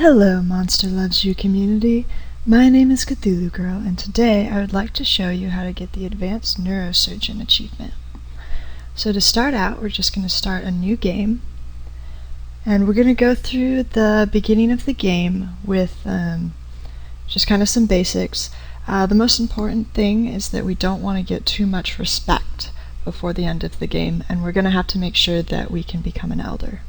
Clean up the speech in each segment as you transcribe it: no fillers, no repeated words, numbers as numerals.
Hello, Monster Loves You community. My name is Cthulhu Girl, and today I would like to show you how to get the Advanced Neurosurgeon achievement. So to start out, we're just going to start a new game, and we're going to go through the beginning of the game with just kind of some basics. The most important thing is that we don't want to get too much respect before the end of the game, and we're going to have to make sure that we can become an elder.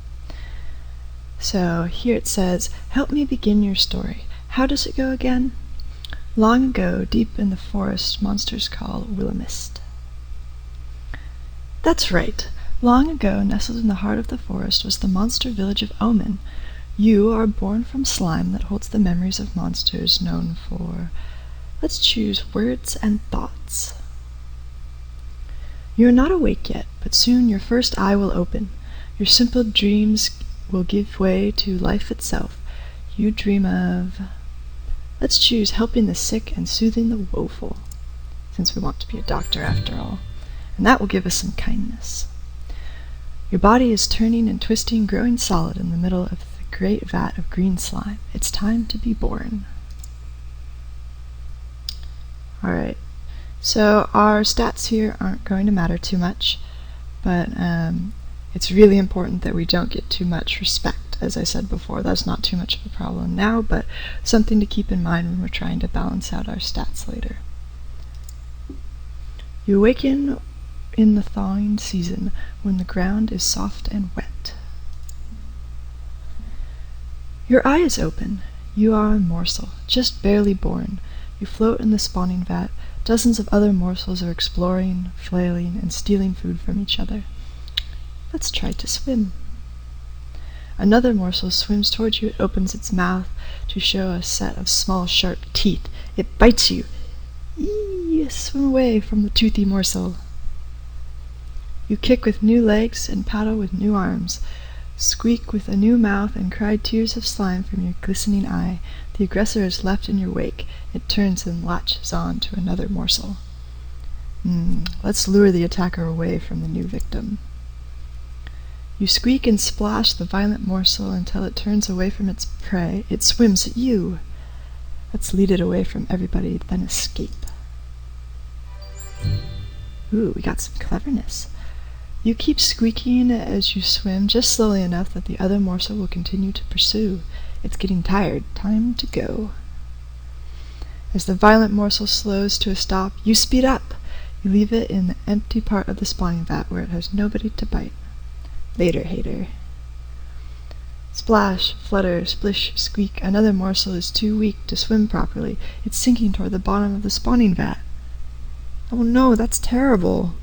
So here it says, "Help me begin your story." How does it go again? Long ago, deep in the forest, monsters called Willamist. That's right. Long ago, nestled in the heart of the forest, was the monster village of Omen. You are born from slime that holds the memories of monsters known for, let's choose words and thoughts. You are not awake yet, but soon your first eye will open. Your simple dreams will give way to life itself. You dream of, let's choose helping the sick and soothing the woeful, since we want to be a doctor after all, and that will give us some kindness. Your body is turning and twisting, growing solid in the middle of the great vat of green slime. It's time to be born. Alright, so our stats here aren't going to matter too much, but it's really important that we don't get too much respect. As I said before, that's not too much of a problem now, but something to keep in mind when we're trying to balance out our stats later. You awaken in the thawing season when the ground is soft and wet. Your eye is open. You are a morsel, just barely born. You float in the spawning vat. Dozens of other morsels are exploring, flailing, and stealing food from each other. Let's try to swim. Another morsel swims towards you. It opens its mouth to show a set of small, sharp teeth. It bites you. Eee! Swim away from the toothy morsel. You kick with new legs and paddle with new arms. Squeak with a new mouth and cry tears of slime from your glistening eye. The aggressor is left in your wake. It turns and latches on to another morsel. Let's lure the attacker away from the new victim. You squeak and splash the violent morsel until it turns away from its prey. It swims at you. Let's lead it away from everybody, then escape. Ooh, we got some cleverness. You keep squeaking as you swim, just slowly enough that the other morsel will continue to pursue. It's getting tired. Time to go. As the violent morsel slows to a stop, you speed up. You leave it in the empty part of the spawning vat where it has nobody to bite. Later, hater. Splash, flutter, splish, squeak. Another morsel is too weak to swim properly. It's sinking toward the bottom of the spawning vat. Oh no, that's terrible.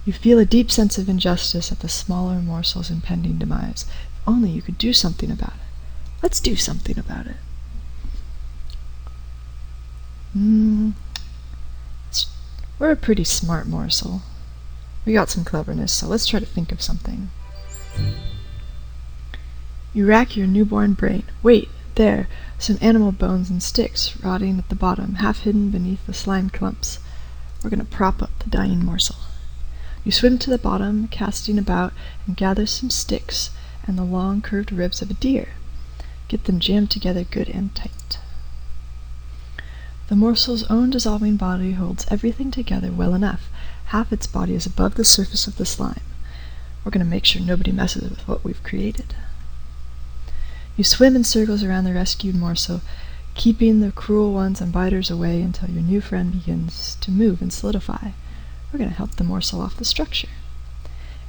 You feel a deep sense of injustice at the smaller morsel's impending demise. If only you could do something about it. Let's do something about it. We're a pretty smart morsel. We got some cleverness, so let's try to think of something. You rack your newborn brain. Wait, there, some animal bones and sticks rotting at the bottom, half hidden beneath the slime clumps. We're going to prop up the dying morsel. You swim to the bottom, casting about, and gather some sticks and the long curved ribs of a deer. Get them jammed together good and tight. The morsel's own dissolving body holds everything together well enough. Half its body is above the surface of the slime. We're going to make sure nobody messes with what we've created. You swim in circles around the rescued morsel, keeping the cruel ones and biters away until your new friend begins to move and solidify. We're going to help the morsel off the structure.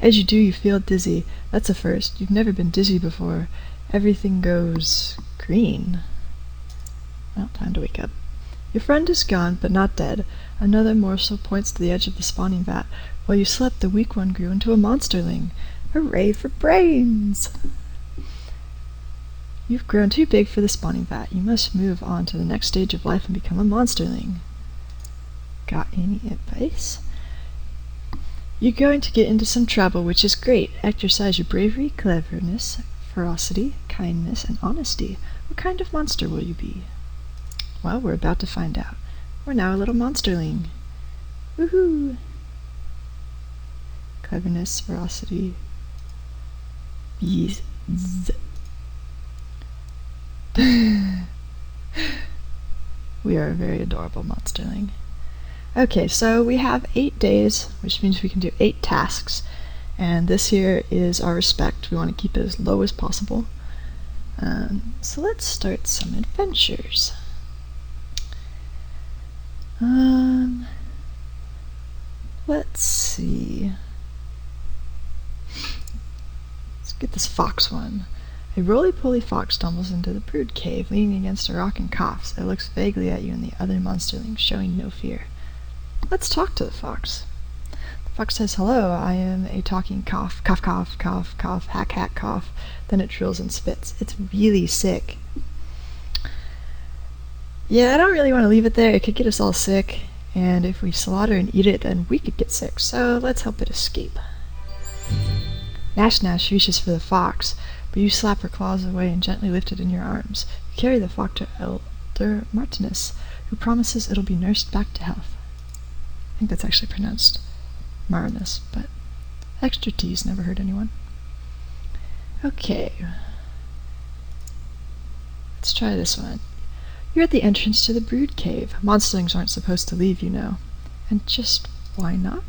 As you do, you feel dizzy. That's a first. You've never been dizzy before. Everything goes green. Well, time to wake up. Your friend is gone, but not dead. Another morsel points to the edge of the spawning vat. While you slept, the weak one grew into a monsterling. Hooray for brains! You've grown too big for the spawning vat. You must move on to the next stage of life and become a monsterling. Got any advice? You're going to get into some trouble, which is great. Exercise your bravery, cleverness, ferocity, kindness, and honesty. What kind of monster will you be? Well, we're about to find out. We're now a little monsterling. Woohoo! Cleverness, ferocity. We are a very adorable monsterling. Okay, so we have 8 days, which means we can do 8 tasks. And this here is our respect. We want to keep it as low as possible. So let's start some adventures. Let's see. Let's get this fox one. A roly-poly fox stumbles into the brood cave, leaning against a rock and coughs. It looks vaguely at you and the other monsterlings, showing no fear. Let's talk to the fox. The fox says, "Hello, I am a talking cough. Cough, cough, cough, cough, hack, hack, cough." Then it drills and spits. It's really sick. Yeah, I don't really want to leave it there. It could get us all sick. And if we slaughter and eat it, then we could get sick. So let's help it escape. Nash Nash reaches for the fox, but you slap her claws away and gently lift it in your arms. You carry the fox to Elder Martinus, who promises it'll be nursed back to health. I think that's actually pronounced Marinus, but extra T's never hurt anyone. Okay. Let's try this one. You're at the entrance to the brood cave. Monsterlings aren't supposed to leave, you know. And just why not?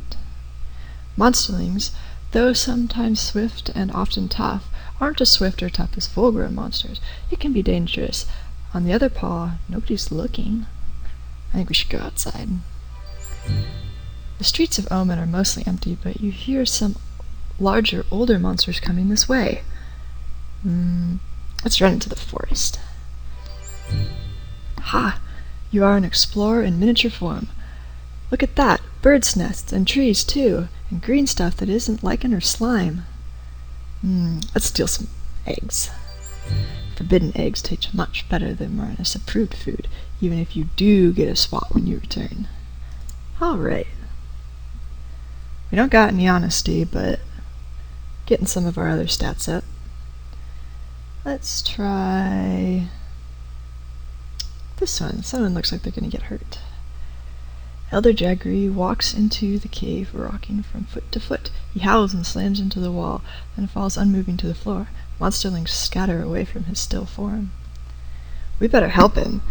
Monsterlings, though sometimes swift and often tough, aren't as swift or tough as full-grown monsters. It can be dangerous. On the other paw, nobody's looking. I think we should go outside. The streets of Omen are mostly empty, but you hear some larger, older monsters coming this way. Let's run into the forest. Ha! You are an explorer in miniature form. Look at that! Birds' nests, and trees, too, and green stuff that isn't lichen or slime. Let's steal some eggs. Forbidden eggs taste much better than Marinus-approved food, even if you do get a spot when you return. Alright. We don't got any honesty, but getting some of our other stats up. Let's try this one. Someone looks like they're going to get hurt. Elder Jaggery walks into the cave, rocking from foot to foot. He howls and slams into the wall, then falls unmoving to the floor. Monsterlings scatter away from his still form. We better help him.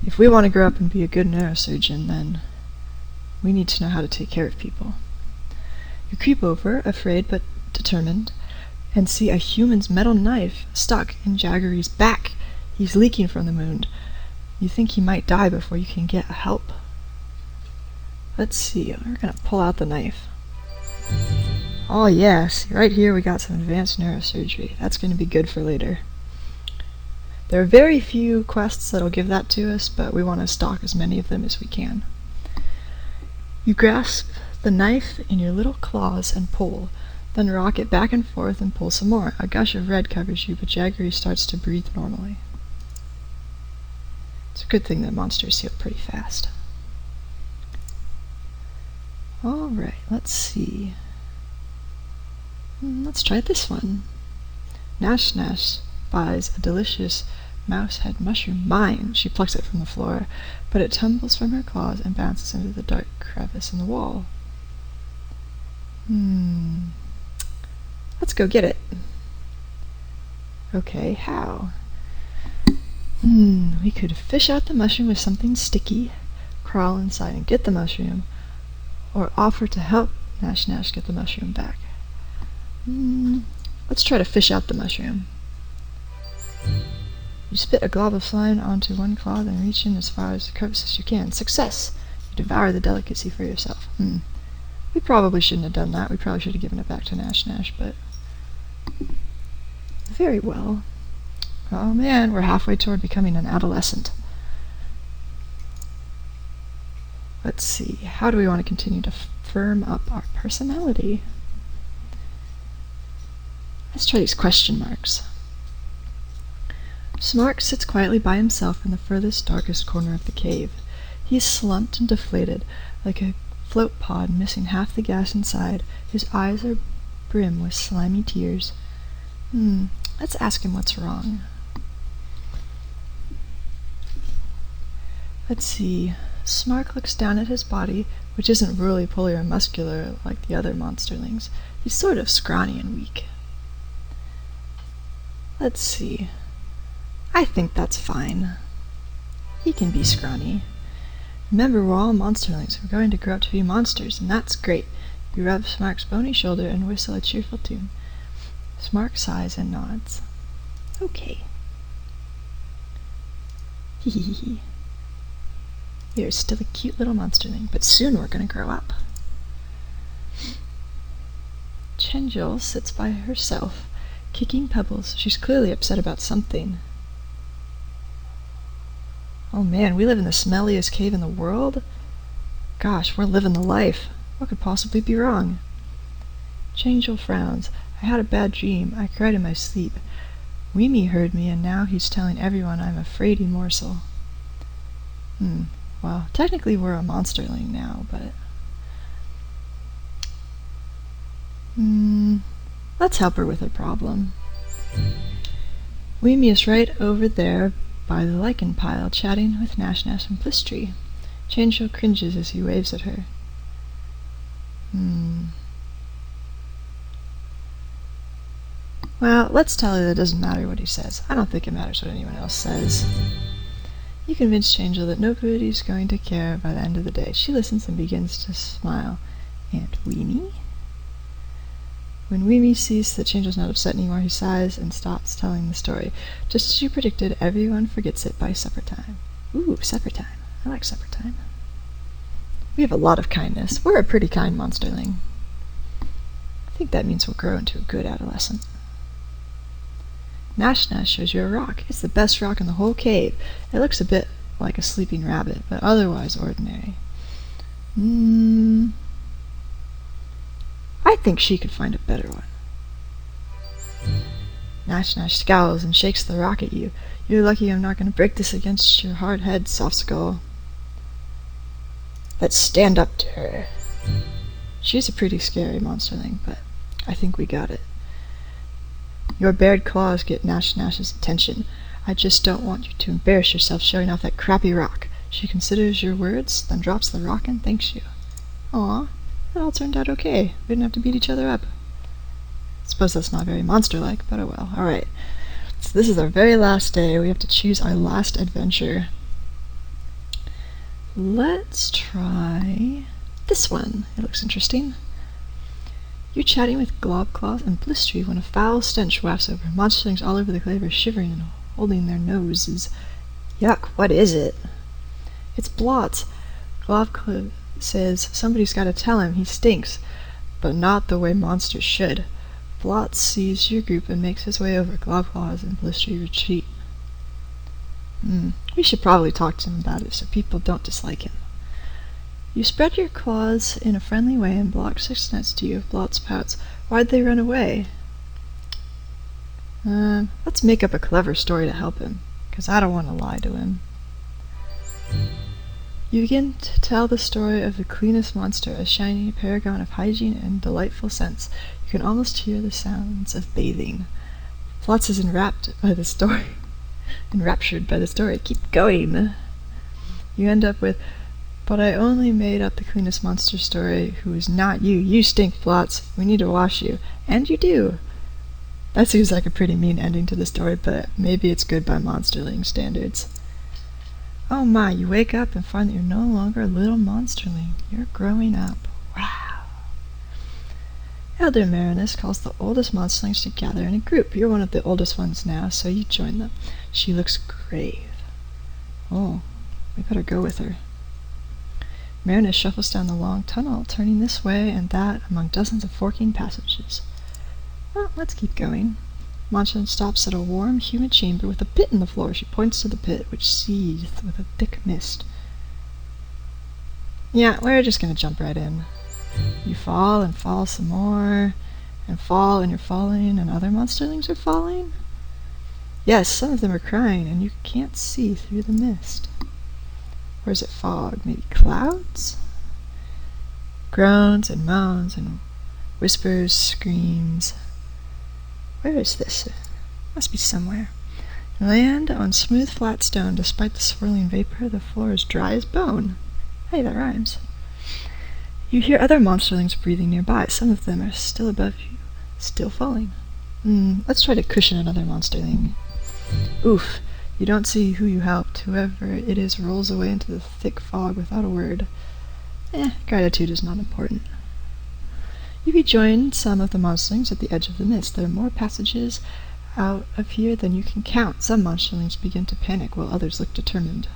If we want to grow up and be a good neurosurgeon, then we need to know how to take care of people. You creep over, afraid but determined, and see a human's metal knife stuck in Jaggery's back. He's leaking from the wound. You think he might die before you can get help. Let's see, we're going to pull out the knife. Oh yes, right here we got some advanced neurosurgery. That's going to be good for later. There are very few quests that'll give that to us, but we want to stock as many of them as we can. You grasp the knife in your little claws and pull, then rock it back and forth and pull some more. A gush of red covers you, but Jaggery starts to breathe normally. It's a good thing that monsters heal pretty fast. Alright, let's see. Let's try this one. Nash Nash buys a delicious mouse head mushroom. Mine! She plucks it from the floor, but it tumbles from her claws and bounces into the dark crevice in the wall. Let's go get it. Okay, how? We could fish out the mushroom with something sticky, crawl inside and get the mushroom, or offer to help Nash Nash get the mushroom back. Let's try to fish out the mushroom. You spit a glob of slime onto one claw, then reach in as far as the crevice as you can. Success! You devour the delicacy for yourself. We probably shouldn't have done that. We probably should have given it back to Nash Nash, but very well. Oh man, we're halfway toward becoming an adolescent. Let's see, how do we want to continue to firm up our personality? Let's try these question marks. Smark sits quietly by himself in the furthest, darkest corner of the cave. He is slumped and deflated, like a float pod missing half the gas inside. His eyes are brim with slimy tears. Let's ask him what's wrong. Let's see. Smark looks down at his body, which isn't roly-poly or muscular like the other monsterlings. He's sort of scrawny and weak. Let's see. I think that's fine. He can be scrawny. Remember, we're all monsterlings. We're going to grow up to be monsters, and that's great. You rub Smark's bony shoulder and whistle a cheerful tune. Smark sighs and nods. Okay. Hee hee hee hee. You're still a cute little monsterling, but soon we're going to grow up. Chenjil sits by herself, kicking pebbles. She's clearly upset about something. Oh man, we live in the smelliest cave in the world? Gosh, we're living the life. What could possibly be wrong? Chenjil frowns. I had a bad dream. I cried in my sleep. Weemy heard me, and now he's telling everyone I'm a fraidy morsel. Well, technically we're a monsterling now, but... let's help her with her problem. Weemy is right over there by the lichen pile, chatting with Nash Nash and Blistry. Chenjil cringes as he waves at her. Well, let's tell her that it doesn't matter what he says. I don't think it matters what anyone else says. You convince Chenjil that nobody's going to care by the end of the day. She listens and begins to smile. And Weemy? When Weemy sees that Chenjil's not upset anymore, he sighs and stops telling the story. Just as you predicted, everyone forgets it by supper time. Ooh, supper time. I like supper time. We have a lot of kindness. We're a pretty kind monsterling. I think that means we'll grow into a good adolescent. Nash Nash shows you a rock. It's the best rock in the whole cave. It looks a bit like a sleeping rabbit, but otherwise ordinary. I think she could find a better one. Nash Nash scowls and shakes the rock at you. You're lucky I'm not going to break this against your hard head, soft skull. Let's stand up to her. She's a pretty scary monsterling, but I think we got it. Your bared claws get Nash Nash's attention. I just don't want you to embarrass yourself showing off that crappy rock. She considers your words, then drops the rock and thanks you. Aw, it all turned out okay. We didn't have to beat each other up. Suppose that's not very monster-like, but oh well. Alright, so this is our very last day. We have to choose our last adventure. Let's try this one. It looks interesting. You're chatting with Globclaw and Blistry when a foul stench wafts over. Monsterlings all over the cave are shivering and holding their noses. Yuck, what is it? It's Blotz. Globclaw says somebody's got to tell him he stinks, but not the way monsters should. Blotz sees your group and makes his way over. Globclaw and Blistry retreat. We should probably talk to him about it so people don't dislike him. You spread your claws in a friendly way and Block sits next to you. Blotz pouts. Why'd they run away? Let's make up a clever story to help him, because I don't want to lie to him. You begin to tell the story of the cleanest monster, a shiny paragon of hygiene and delightful scents. You can almost hear the sounds of bathing. Blotz is enraptured by the story. Keep going. You end up with, but I only made up the cleanest monster story who is not you. You stink, Blotz. We need to wash you. And you do. That seems like a pretty mean ending to the story, but maybe it's good by monsterling standards. Oh my, you wake up and find that you're no longer a little monsterling. You're growing up. Wow. Elder Marinus calls the oldest monsterlings to gather in a group. You're one of the oldest ones now, so you join them. She looks grave. Oh, we better go with her. Marinus shuffles down the long tunnel, turning this way and that among dozens of forking passages. Well, let's keep going. Monstrum stops at a warm, humid chamber with a pit in the floor. She points to the pit, which seethed with a thick mist. Yeah, we're just gonna jump right in. You fall and fall some more, and fall and you're falling, and other monsterlings are falling? Yes, some of them are crying, and you can't see through the mist. Or is it fog? Maybe clouds? Groans and moans and whispers, screams. Where is this? Must be somewhere. Land on smooth flat stone. Despite the swirling vapor, the floor is dry as bone. Hey, that rhymes. You hear other monsterlings breathing nearby. Some of them are still above you, still falling. Let's try to cushion another monsterling. Oof. You don't see who you helped. Whoever it is rolls away into the thick fog without a word. Gratitude is not important. You rejoin some of the monsterlings at the edge of the mist. There are more passages out of here than you can count. Some monsterlings begin to panic while others look determined.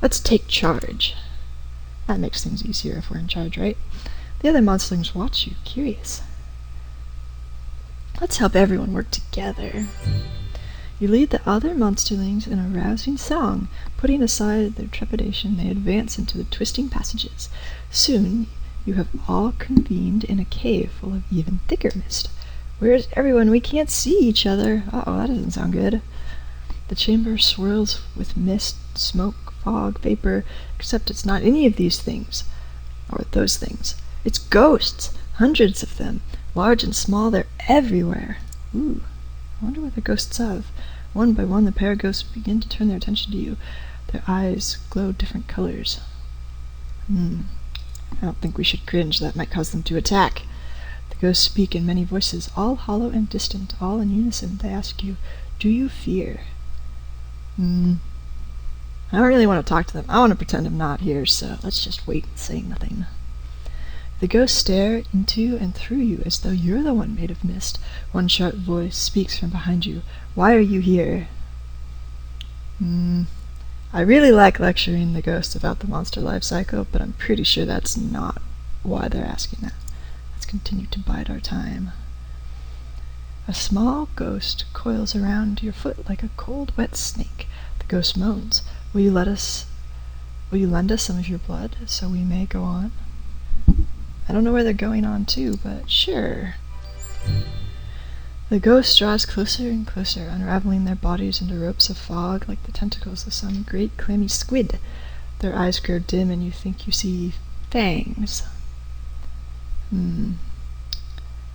Let's take charge. That makes things easier if we're in charge, right? The other monsterlings watch you, curious. Let's help everyone work together. You lead the other monsterlings in a rousing song. Putting aside their trepidation, they advance into the twisting passages. Soon, you have all convened in a cave full of even thicker mist. Where's everyone? We can't see each other. Uh-oh, that doesn't sound good. The chamber swirls with mist, smoke, fog, vapor, except it's not any of these things. Or those things. It's ghosts. Hundreds of them. Large and small, they're everywhere. Ooh, I wonder what they're ghosts of. One by one, the pair of ghosts begin to turn their attention to you. Their eyes glow different colors. I don't think we should cringe. That might cause them to attack. The ghosts speak in many voices, all hollow and distant, all in unison. They ask you, do you fear? I don't really want to talk to them. I want to pretend I'm not here, so let's just wait and say nothing. The ghosts stare into and through you as though you're the one made of mist. One sharp voice speaks from behind you. Why are you here? I really like lecturing the ghosts about the monster life cycle, but I'm pretty sure that's not why they're asking that. Let's continue to bide our time. A small ghost coils around your foot like a cold, wet snake. The ghost moans. Will you lend us some of your blood so we may go on? I don't know where they're going on to, but sure. The ghost draws closer and closer, unraveling their bodies into ropes of fog like the tentacles of some great clammy squid. Their eyes grow dim and you think you see fangs.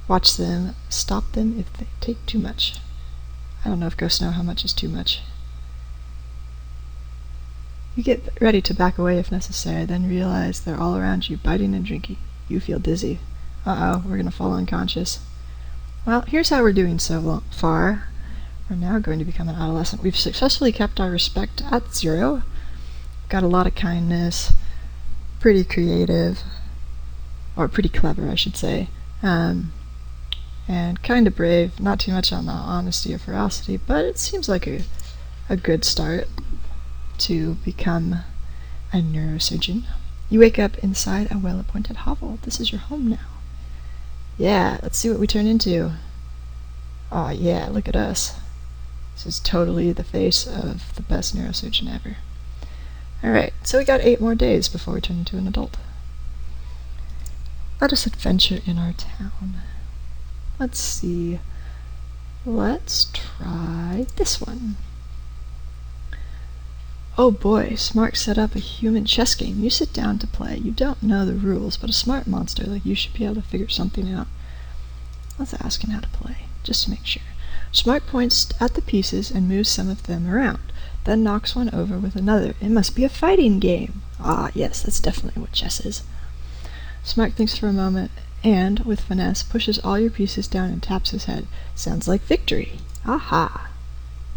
Watch them. Stop them if they take too much. I don't know if ghosts know how much is too much. You get ready to back away if necessary, then realize they're all around you, biting and drinking. You feel dizzy. Uh-oh, we're going to fall unconscious. Well, here's how we're doing so far. We're now going to become an adolescent. We've successfully kept our respect at 0. Got a lot of kindness. Pretty creative. Or pretty clever, I should say. And kind of brave. Not too much on the honesty or ferocity, but it seems like a good start to become a neurosurgeon. You wake up inside a well-appointed hovel. This is your home now. Yeah, let's see what we turn into. Oh yeah, look at us. This is totally the face of the best neurosurgeon ever. Alright, so we got 8 more days before we turn into an adult. Let us adventure in our town. Let's see. Let's try this one. Oh boy, Smart set up a human chess game. You sit down to play. You don't know the rules, but a smart monster like you should be able to figure something out. Let's ask him how to play, just to make sure. Smart points at the pieces and moves some of them around, then knocks one over with another. It must be a fighting game. Ah, yes, that's definitely what chess is. Smart thinks for a moment and, with finesse, pushes all your pieces down and taps his head. Sounds like victory. Aha.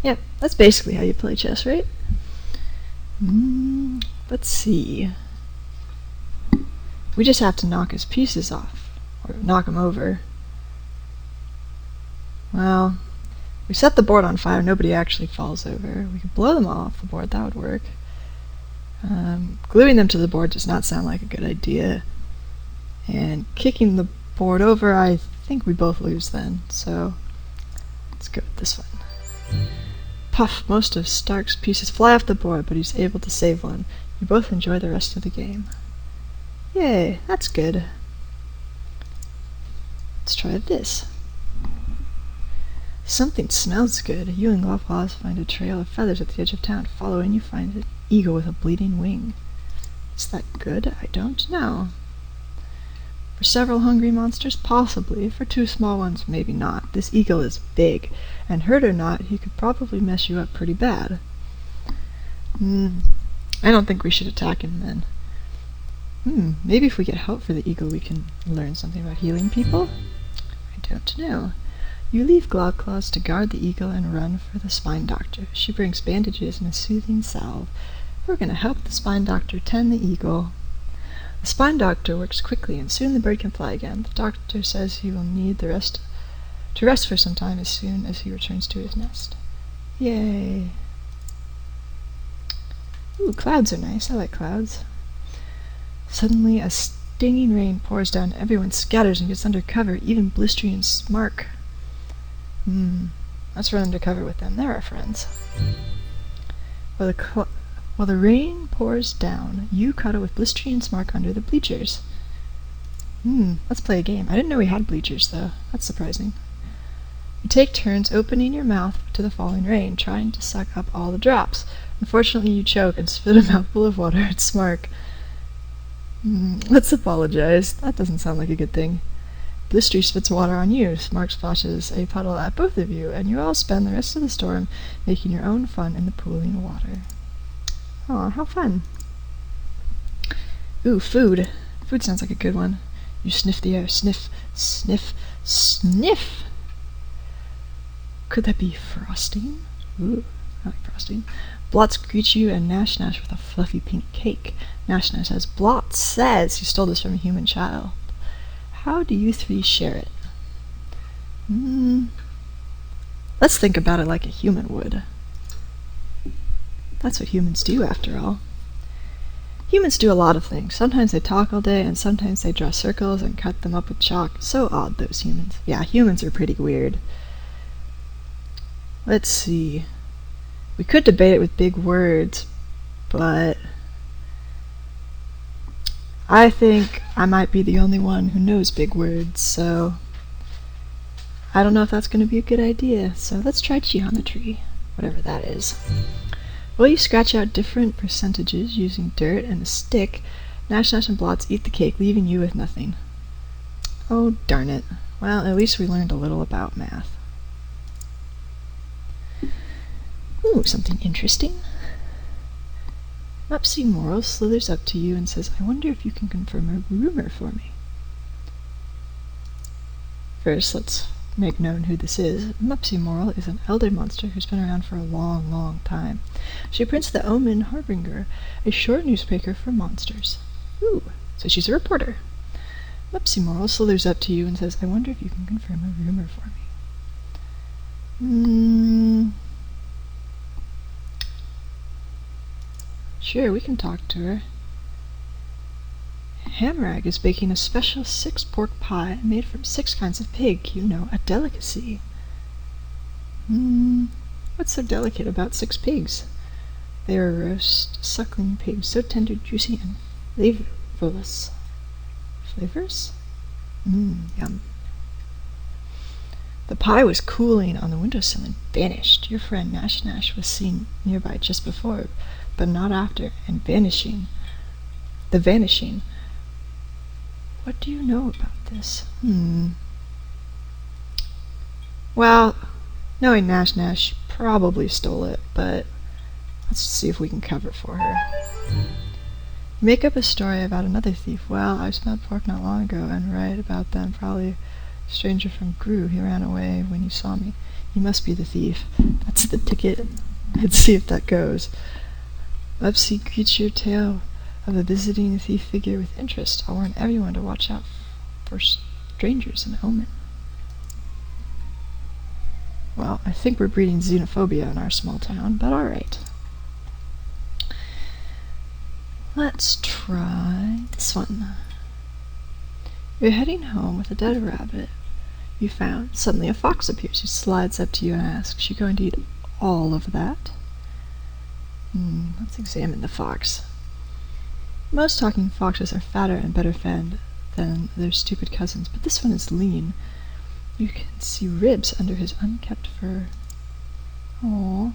Yep, that's basically how you play chess, right? Let's see. We just have to knock his pieces off, or knock him over. Well, we set the board on fire, nobody actually falls over. We could blow them all off the board, that would work. Gluing them to the board does not sound like a good idea. And kicking the board over, I think we both lose then, so let's go with this one. Puff, most of Stark's pieces fly off the board, but he's able to save one. You both enjoy the rest of the game. Yay, that's good. Let's try this. Something smells good. You and Glowpaws find a trail of feathers at the edge of town. Following, you find an eagle with a bleeding wing. Is that good? I don't know. For several hungry monsters, possibly. For 2 small ones, maybe not. This eagle is big, and hurt or not, he could probably mess you up pretty bad. I don't think we should attack him then. Maybe if we get help for the eagle, we can learn something about healing people? I don't know. You leave Globclaws to guard the eagle and run for the spine doctor. She brings bandages and a soothing salve. We're going to help the spine doctor tend the eagle. The spine doctor works quickly, and soon the bird can fly again. The doctor says he will need to rest for some time as soon as he returns to his nest. Yay! Ooh, clouds are nice. I like clouds. Suddenly, a stinging rain pours down. Everyone scatters and gets under cover, even Blistery and Smark. Let's run under cover with them. They're our friends. While the rain pours down, you cuddle with Blistery and Smark under the bleachers. Let's play a game. I didn't know we had bleachers, though. That's surprising. You take turns opening your mouth to the falling rain, trying to suck up all the drops. Unfortunately, you choke and spit a mouthful of water at Smark. Let's apologize. That doesn't sound like a good thing. Blistery spits water on you. Smark splashes a puddle at both of you, and you all spend the rest of the storm making your own fun in the pooling water. Aw, how fun. Ooh, food. Food sounds like a good one. You sniff the air. Sniff, sniff, sniff! Could that be frosting? Ooh, I like frosting. Blotz greets you and Nash Nash with a fluffy pink cake. Nash Nash says, Blotz says you stole this from a human child. How do you three share it? Let's think about it like a human would. That's what humans do, after all. Humans do a lot of things. Sometimes they talk all day, and sometimes they draw circles and cut them up with chalk. So odd, those humans. Yeah, humans are pretty weird. Let's see. We could debate it with big words, but I think I might be the only one who knows big words, so I don't know if that's going to be a good idea. So let's try geometry, whatever that is. Well, you scratch out different percentages using dirt and a stick. Nash Nash and Blotz eat the cake, leaving you with nothing. Oh, darn it. Well, at least we learned a little about math. Ooh, something interesting. Mupsy Moral slithers up to you and says, I wonder if you can confirm a rumor for me. First, let's make known who this is. Mupsy Moral is an elder monster who's been around for a long, long time. She prints the Omen Harbinger, a short newspaper for monsters. Ooh, so she's a reporter. Mupsy Moral slithers up to you and says, I wonder if you can confirm a rumor for me. Sure, we can talk to her. Hamrag is baking a special 6-pork pie made from 6 kinds of pig. You know, a delicacy. What's so delicate about 6 pigs? They are roast, suckling pigs, so tender, juicy, and flavorless. Flavors? Yum. The pie was cooling on the windowsill and vanished. Your friend Nash Nash was seen nearby just before, but not after, and vanishing. The vanishing. What do you know about this? Well, knowing Nash Nash, she probably stole it, but let's see if we can cover for her. Make up a story about another thief. Well, I smelled pork not long ago, and write about them. Probably a stranger from Gru. He ran away when he saw me. He must be the thief. That's the ticket. Let's see if that goes. Mupsy greets your tale of a visiting thief figure with interest. I'll warn everyone to watch out for strangers in Omen. Well, I think we're breeding xenophobia in our small town, but alright. Let's try this one. You're heading home with a dead rabbit you found. Suddenly a fox appears. He slides up to you and asks, you going to eat all of that? Let's examine the fox. Most talking foxes are fatter and better fed than their stupid cousins, but this one is lean. You can see ribs under his unkempt fur. Aww.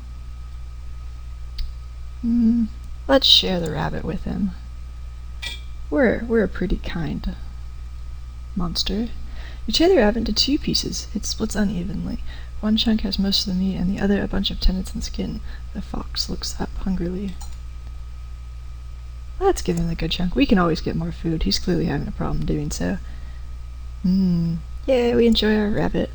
Let's share the rabbit with him. We're a pretty kind monster. You tear the rabbit into 2 pieces. It splits unevenly. One chunk has most of the meat, and the other a bunch of tendons and skin. The fox looks up hungrily. Let's give him the good chunk. We can always get more food. He's clearly having a problem doing so. Yay, we enjoy our rabbit.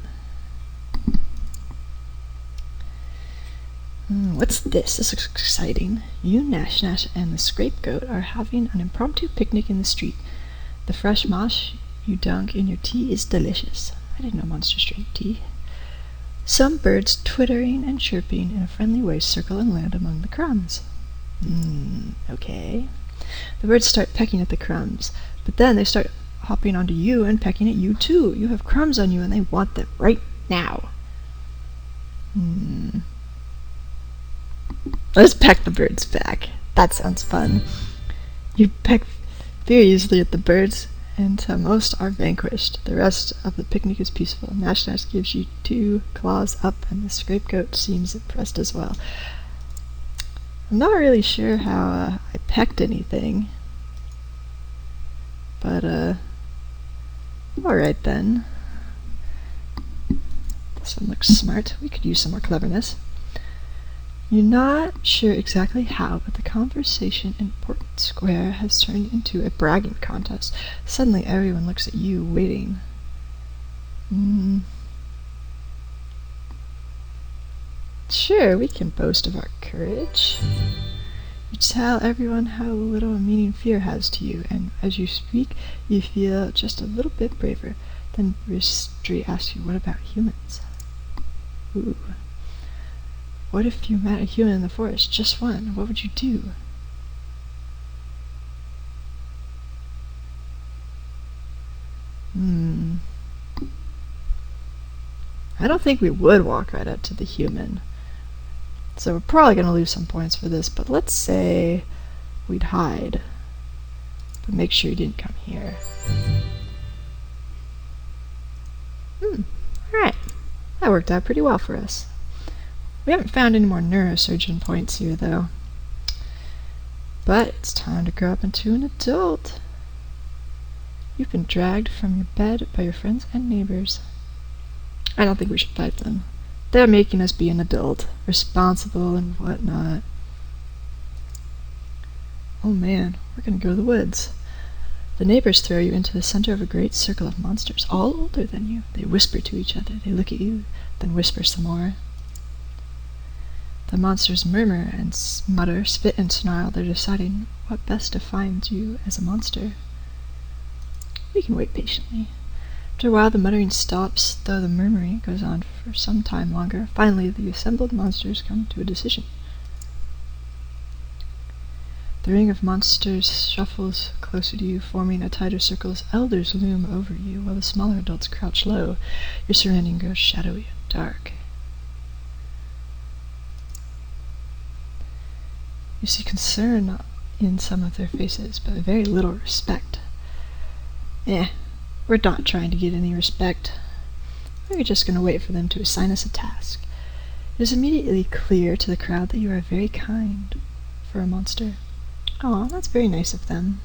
what's this? This looks exciting. You, Nash Nash, and the scapegoat are having an impromptu picnic in the street. The fresh mosh you dunk in your tea is delicious. I didn't know monsters drink tea. Some birds twittering and chirping in a friendly way circle and land among the crumbs. Okay. The birds start pecking at the crumbs, but then they start hopping onto you and pecking at you too. You have crumbs on you and they want them right now. Let's peck the birds back. That sounds fun. You peck furiously at the birds until most are vanquished. The rest of the picnic is peaceful. Nash Nash gives you 2 claws up, and the scapegoat seems impressed as well. I'm not really sure how I pecked anything, but alright then. This one looks smart. We could use some more cleverness. You're not sure exactly how, but the conversation in Port Square has turned into a bragging contest. Suddenly everyone looks at you, waiting. Sure, we can boast of our courage. You tell everyone how little meaning fear has to you, and as you speak, you feel just a little bit braver. Then Mystery asks you, what about humans? Ooh. What if you met a human in the forest? Just one. What would you do? I don't think we would walk right up to the human. So we're probably going to lose some points for this, but let's say we'd hide. But make sure you didn't come here. Alright. That worked out pretty well for us. We haven't found any more neurosurgeon points here, though. But it's time to grow up into an adult. You've been dragged from your bed by your friends and neighbors. I don't think we should fight them. They're making us be an adult, responsible and whatnot. Oh man, we're gonna go to the woods. The neighbors throw you into the center of a great circle of monsters, all older than you. They whisper to each other. They look at you, then whisper some more. The monsters murmur and mutter, spit and snarl. They're deciding what best defines you as a monster. We can wait patiently. After a while, the muttering stops, though the murmuring goes on for some time longer. Finally, the assembled monsters come to a decision. The ring of monsters shuffles closer to you, forming a tighter circle as elders loom over you, while the smaller adults crouch low. Your surrounding grows shadowy and dark. You see concern in some of their faces, but very little respect. We're not trying to get any respect. We're just going to wait for them to assign us a task. It is immediately clear to the crowd that you are very kind for a monster. Aw, that's very nice of them.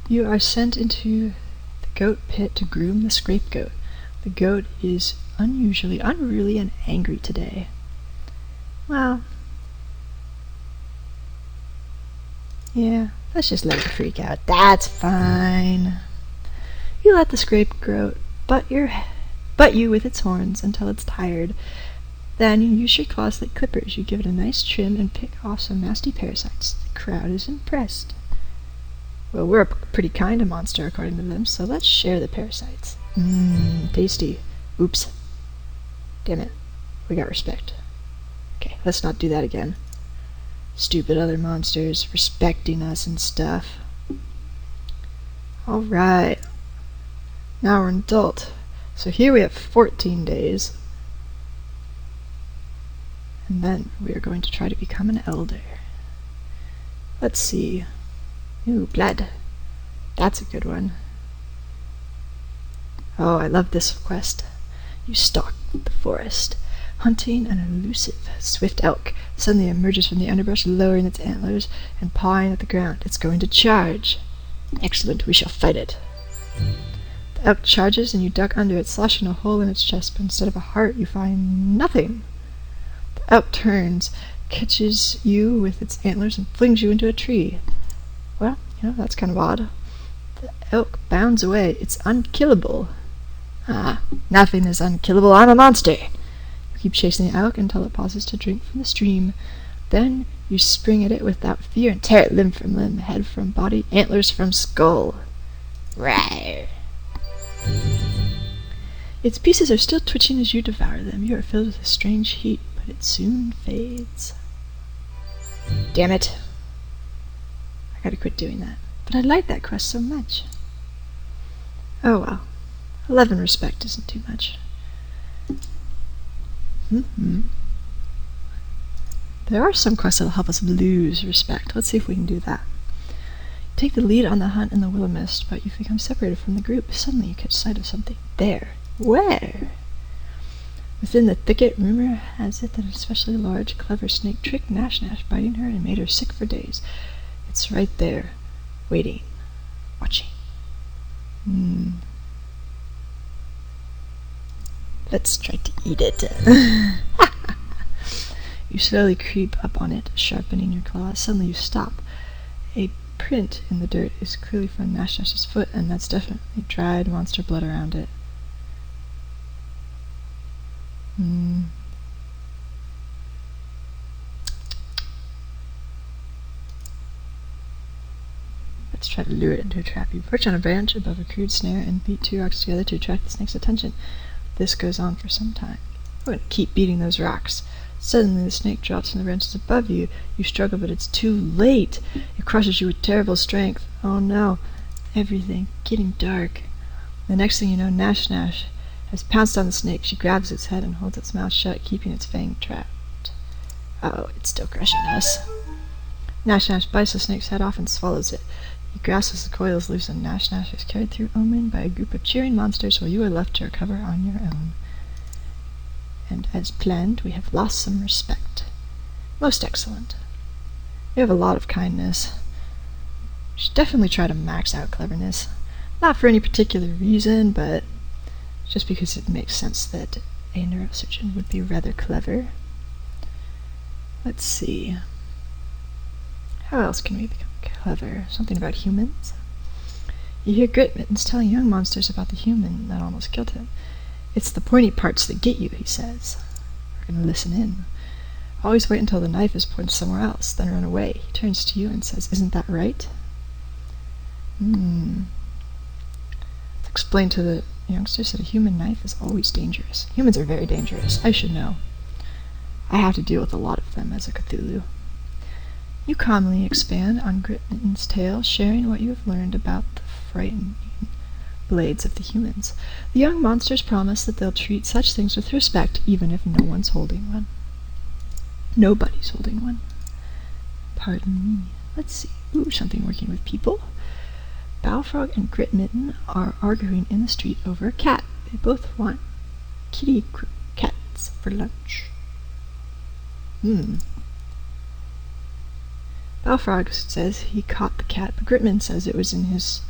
You are sent into the goat pit to groom the scapegoat. The goat is unusually unruly and angry today. Well, yeah, let's just let it freak out. That's fine. You let the scapegoat butt you with its horns until it's tired. Then you use your claws like clippers. You give it a nice trim and pick off some nasty parasites. The crowd is impressed. Well, we're a pretty kind of monster according to them, so let's share the parasites. Tasty. Oops. Damn it. We got respect. Okay, let's not do that again. Stupid other monsters respecting us and stuff. Alright. Now we're an adult. So here we have 14 days. And then we are going to try to become an elder. Let's see. Ooh, blood. That's a good one. Oh, I love this quest. You stalk the forest, hunting an elusive swift elk. Suddenly emerges from the underbrush, lowering its antlers and pawing at the ground. It's going to charge. Excellent, we shall fight it. The elk charges and you duck under it, slashing a hole in its chest, but instead of a heart you find nothing. The elk turns, catches you with its antlers, and flings you into a tree. Well, that's kind of odd. The elk bounds away. It's unkillable. Nothing is unkillable. I'm a monster. You keep chasing the elk until it pauses to drink from the stream. Then you spring at it without fear and tear it limb from limb, head from body, antlers from skull. Rawr! Its pieces are still twitching as you devour them. You are filled with a strange heat, but it soon fades. Damn it. I gotta quit doing that. But I like that quest so much. Oh well. 11 respect isn't too much. There are some quests that'll help us lose respect. Let's see if we can do that. You take the lead on the hunt in the willow mist, but you've become separated from the group. Suddenly you catch sight of something. There. Where? Within the thicket, rumor has it that an especially large, clever snake tricked Nash, biting her and made her sick for days. It's right there, waiting, watching. Let's try to eat it. You slowly creep up on it, sharpening your claws. Suddenly you stop. A print in the dirt is clearly from Nash's foot, and that's definitely dried monster blood around it. Let's try to lure it into a trap. You perch on a branch above a crude snare and beat 2 rocks together to attract the snake's attention. This goes on for some time. We're going to keep beating those rocks. Suddenly the snake drops from the branches above you. You struggle, but it's too late. It crushes you with terrible strength. Oh no. Everything getting dark. The next thing you know, Nash has pounced on the snake. She grabs its head and holds its mouth shut, keeping its fang trapped. Oh, it's still crushing us. Nash bites the snake's head off and swallows it. He grasps the coils loose, and Nash is carried through Omen by a group of cheering monsters while you are left to recover on your own. And as planned, we have lost some respect. Most excellent. We have a lot of kindness. We should definitely try to max out cleverness. Not for any particular reason, but just because it makes sense that a neurosurgeon would be rather clever. Let's see. How else can we become clever? Something about humans? You hear Grit Mittens telling young monsters about the human that almost killed him. It's the pointy parts that get you, he says. We're going to listen in. Always wait until the knife is pointed somewhere else, then run away. He turns to you and says, "Isn't that right?" Let's explain to the youngsters that a human knife is always dangerous. Humans are very dangerous. I should know. I have to deal with a lot of them as a Cthulhu. You calmly expand on Grit Mitten's tale, sharing what you have learned about the frightening blades of the humans. The young monsters promise that they'll treat such things with respect, even if no one's holding one. Nobody's holding one. Pardon me. Let's see. Ooh, something working with people. Balfrog and Grit Mitten are arguing in the street over a cat. They both want kitty cats for lunch. Balfrog says he caught the cat, but Gritman says it was in his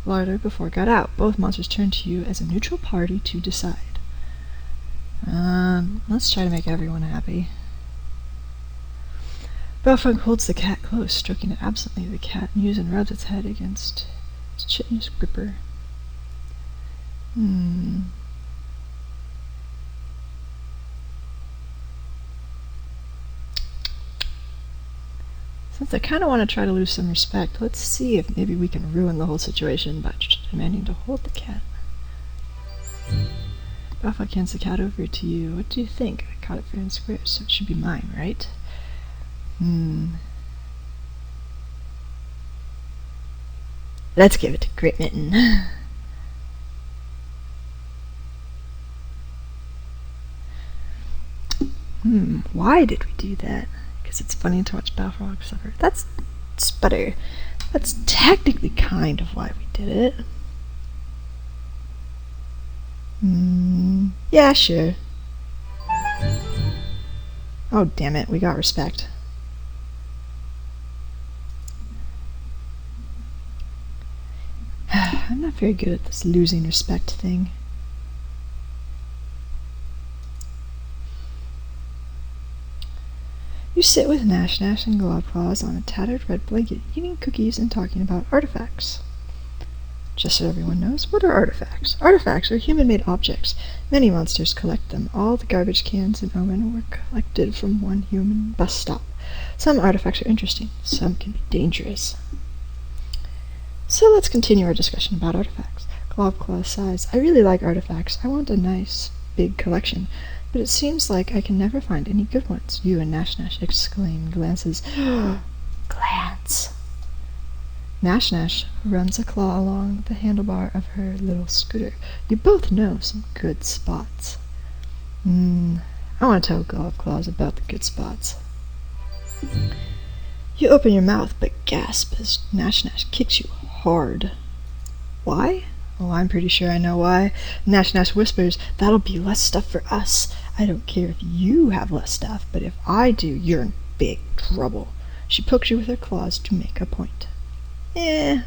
larder before it got out. Both monsters turn to you as a neutral party to decide. Let's try to make everyone happy. Balfrog holds the cat close, stroking it absently. The cat mews and rubs its head against its chitinous gripper. Since I kind of want to try to lose some respect, let's see if maybe we can ruin the whole situation by demanding to hold the cat. Balfrog hands the cat over to you. What do you think? I caught it fair and square, so it should be mine, right? Let's give it to Grit Mitten. Why did we do that? Because it's funny to watch Balfrog suffer. That's sputter. That's technically kind of why we did it. Yeah, sure. Oh, damn it. We got respect. I'm not very good at this losing respect thing. You sit with Nash and Globclaws on a tattered red blanket, eating cookies and talking about artifacts. Just so everyone knows, what are artifacts? Artifacts are human-made objects. Many monsters collect them. All the garbage cans in Omen were collected from one human bus stop. Some artifacts are interesting. Some can be dangerous. So let's continue our discussion about artifacts. Globclaw sighs. I really like artifacts. I want a nice, big collection. But it seems like I can never find any good ones. You and Nash exclaim, glances. Glance. Nash runs a claw along the handlebar of her little scooter. You both know some good spots. I want to tell Globclaws about the good spots. You open your mouth but gasp as Nash kicks you hard. Why? Oh, I'm pretty sure I know why. Nash whispers, that'll be less stuff for us. I don't care if you have less stuff, but if I do, you're in big trouble. She pokes you with her claws to make a point. I'm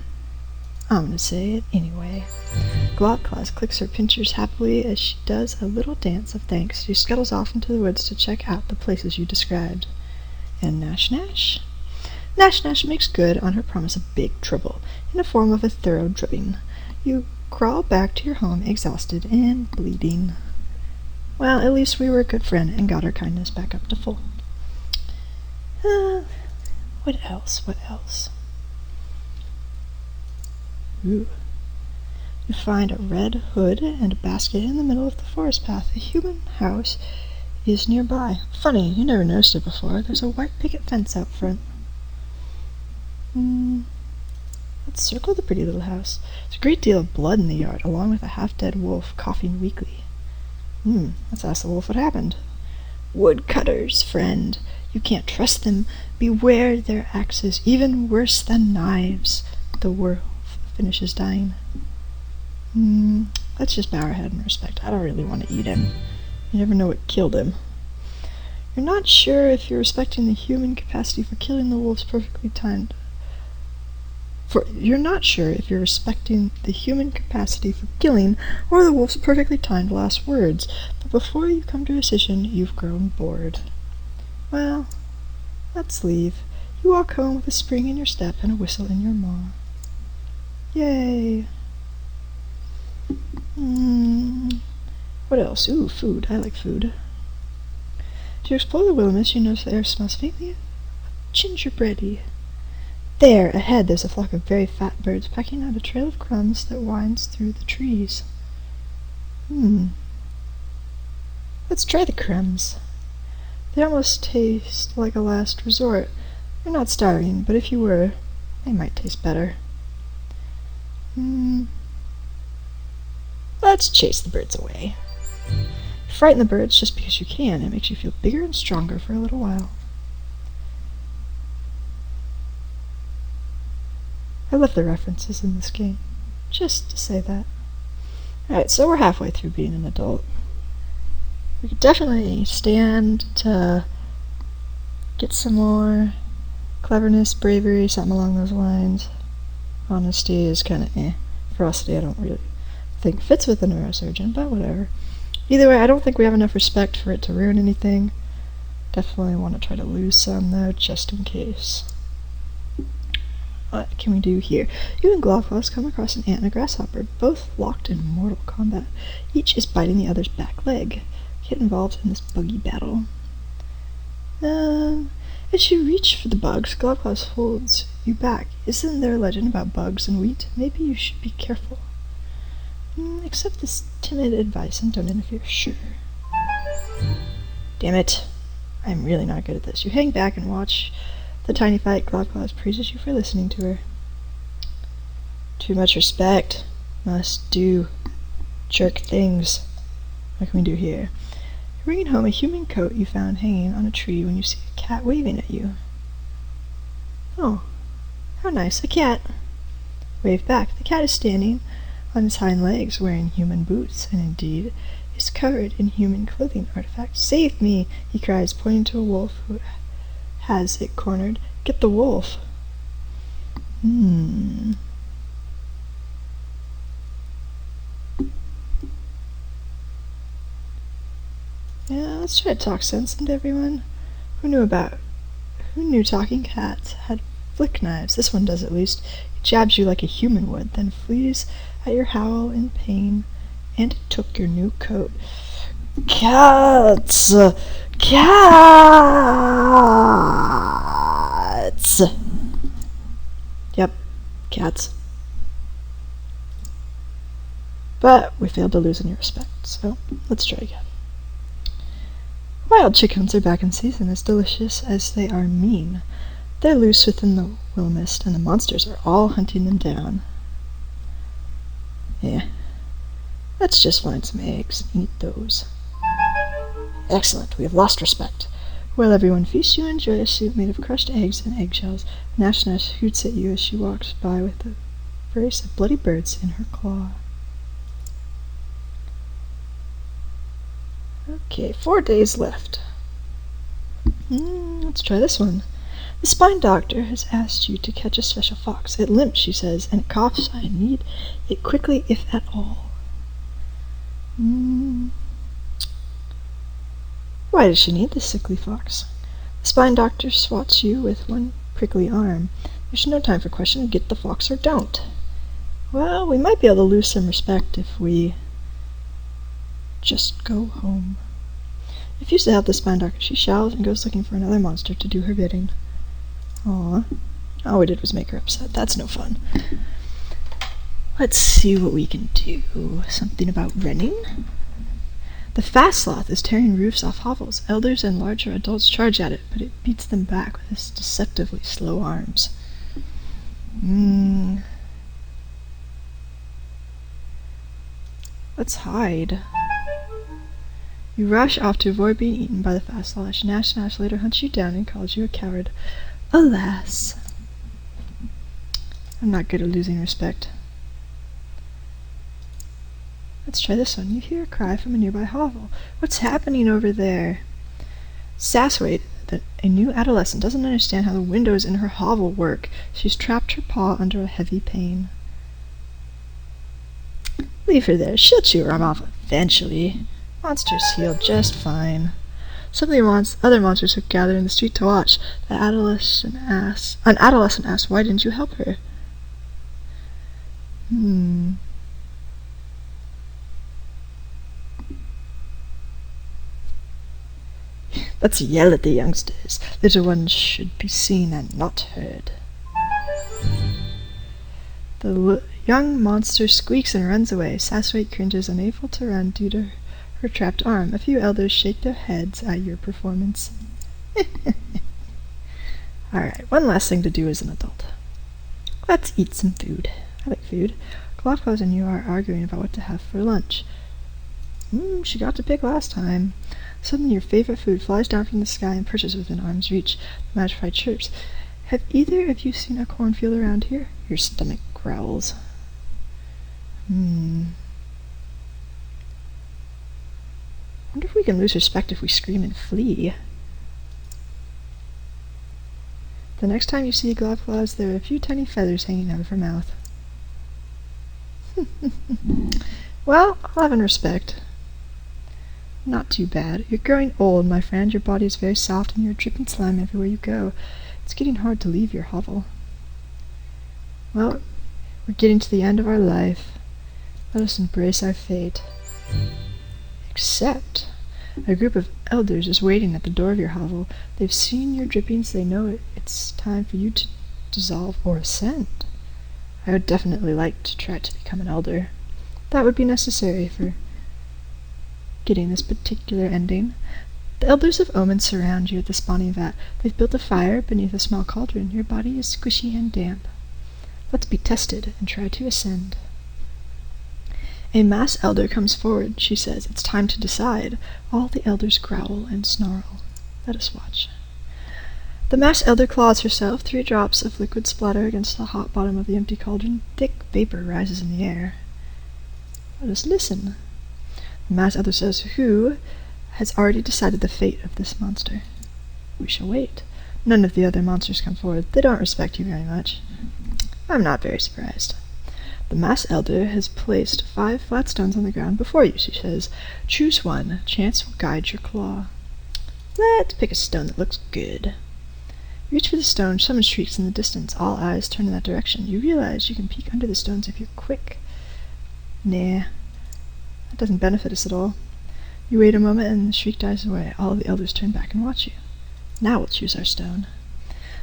gonna say it anyway. Globclaws clicks her pinchers happily as she does a little dance of thanks. She scuttles off into the woods to check out the places you described. And Nash makes good on her promise of big trouble, in the form of a thorough drubbing. You crawl back to your home exhausted and bleeding. Well, at least we were a good friend and got our kindness back up to full. What else? Ooh. You find a red hood and a basket in the middle of the forest path. A human house is nearby. Funny, you never noticed it before. There's a white picket fence out front. Let's circle the pretty little house. There's a great deal of blood in the yard, along with a half-dead wolf coughing weakly. Let's ask the wolf what happened. Woodcutters, friend. You can't trust them. Beware their axes, even worse than knives. The wolf finishes dying. Let's just bow our head in respect. I don't really want to eat him. You never know what killed him. You're not sure if you're respecting the human capacity for killing the wolf's perfectly timed... You're not sure if you're respecting the human capacity for killing or the wolf's perfectly timed last words, but before you come to a decision, you've grown bored. Well, let's leave. You walk home with a spring in your step and a whistle in your maw. Yay! What else? Ooh, food. I like food. As you explore the wilderness, you notice the air smells faintly gingerbready. There, ahead, there's a flock of very fat birds pecking out a trail of crumbs that winds through the trees. Let's try the crumbs. They almost taste like a last resort. You're not starving, but if you were, they might taste better. Let's chase the birds away. Frighten the birds just because you can. It makes you feel bigger and stronger for a little while. I love the references in this game. Just to say that. Alright, so we're halfway through being an adult. We could definitely stand to get some more cleverness, bravery, something along those lines. Honesty is kind of Ferocity I don't really think fits with a neurosurgeon, but whatever. Either way, I don't think we have enough respect for it to ruin anything. Definitely want to try to lose some, though, just in case. What can we do here? You and Globclaws come across an ant and a grasshopper, both locked in mortal combat. Each is biting the other's back leg. Get involved in this buggy battle. As you reach for the bugs, Globclaws holds you back. Isn't there a legend about bugs and wheat? Maybe you should be careful. Accept this timid advice and don't interfere. Sure. Damn it. I'm really not good at this. You hang back and watch the tiny fight. Globclaws praises you for listening to her. Too much respect. Must do jerk things. What can we do here? You're bringing home a human coat you found hanging on a tree when you see a cat waving at you. Oh, how nice. A cat. Wave back. The cat is standing on its hind legs, wearing human boots, and indeed is covered in human clothing artifacts. Save me, he cries, pointing to a wolf who has it cornered. Get the wolf. Yeah, let's try to talk sense into everyone. Who knew talking cats had flick knives? This one does at least. jabs you like a human would, then flees at your howl in pain, and it took your new coat. Cats! Cats! Yep, cats. But we failed to lose any respect, so let's try again. Wild chickens are back in season, as delicious as they are mean. They're loose within the Willamist, and the monsters are all hunting them down. Yeah, let's just find some eggs and eat those. Excellent, we have lost respect. While everyone feasts, you enjoy a soup made of crushed eggs and eggshells. Nash hoots at you as she walks by with a brace of bloody birds in her claw. Okay, 4 days left. Let's try this one. The spine doctor has asked you to catch a special fox. It limps, she says, and it coughs. I need it quickly, if at all. Why does she need this sickly fox? The spine doctor swats you with one prickly arm. There's no time for questioning. Get the fox or don't. Well, we might be able to lose some respect if we just go home. Refuse to help the spine doctor. She shouts and goes looking for another monster to do her bidding. Aww. All we did was make her upset. That's no fun. Let's see what we can do. Something about running? The fast sloth is tearing roofs off hovels. Elders and larger adults charge at it, but it beats them back with its deceptively slow arms. Let's hide. You rush off to avoid being eaten by the fast sloth. Nash later hunts you down and calls you a coward. Alas. I'm not good at losing respect. Let's try this one. You hear a cry from a nearby hovel. What's happening over there? Sasswade, a new adolescent, doesn't understand how the windows in her hovel work. She's trapped her paw under a heavy pain. Leave her there. She'll chew her arm off eventually. Monsters heal just fine. Some of the other monsters have gathered in the street to watch. An adolescent asks, why didn't you help her? Let's yell at the youngsters. Little ones should be seen and not heard. The young monster squeaks and runs away. Sasswade cringes, unable to run due to her trapped arm. A few elders shake their heads at your performance. Alright, one last thing to do as an adult. Let's eat some food. I like food. Galapagos and you are arguing about what to have for lunch. She got to pick last time. Suddenly your favorite food flies down from the sky and perches within arm's reach. The magpie chirps. Have either of you seen a cornfield around here? Your stomach growls. Wonder if we can lose respect if we scream and flee. The next time you see a Galapagos, there are a few tiny feathers hanging out of her mouth. Well, I'll have in respect. Not too bad. You're growing old, my friend. Your body is very soft and you're dripping slime everywhere you go. It's getting hard to leave your hovel. Well, we're getting to the end of our life. Let us embrace our fate. Except a group of elders is waiting at the door of your hovel. They've seen your drippings. They know it's time for you to dissolve or ascend. I would definitely like to try to become an elder. That would be necessary for getting this particular ending. The elders of Omen surround you at the spawning vat. They've built a fire beneath a small cauldron. Your body is squishy and damp. Let's be tested and try to ascend. A mass elder comes forward. She says, it's time to decide. All the elders growl and snarl. Let us watch. The mass elder claws herself. 3 drops of liquid splatter against the hot bottom of the empty cauldron. Thick vapor rises in the air. Let us listen. The mass elder says, who has already decided the fate of this monster? We shall wait. None of the other monsters come forward. They don't respect you very much. I'm not very surprised. The mass elder has placed 5 flat stones on the ground before you. She says, choose one. Chance will guide your claw. Let's pick a stone that looks good. Reach for the stone. Someone shrieks in the distance. All eyes turn in that direction. You realize you can peek under the stones if you're quick. Nah, that doesn't benefit us at all. You wait a moment and the shriek dies away. All of the elders turn back and watch you. Now we'll choose our stone.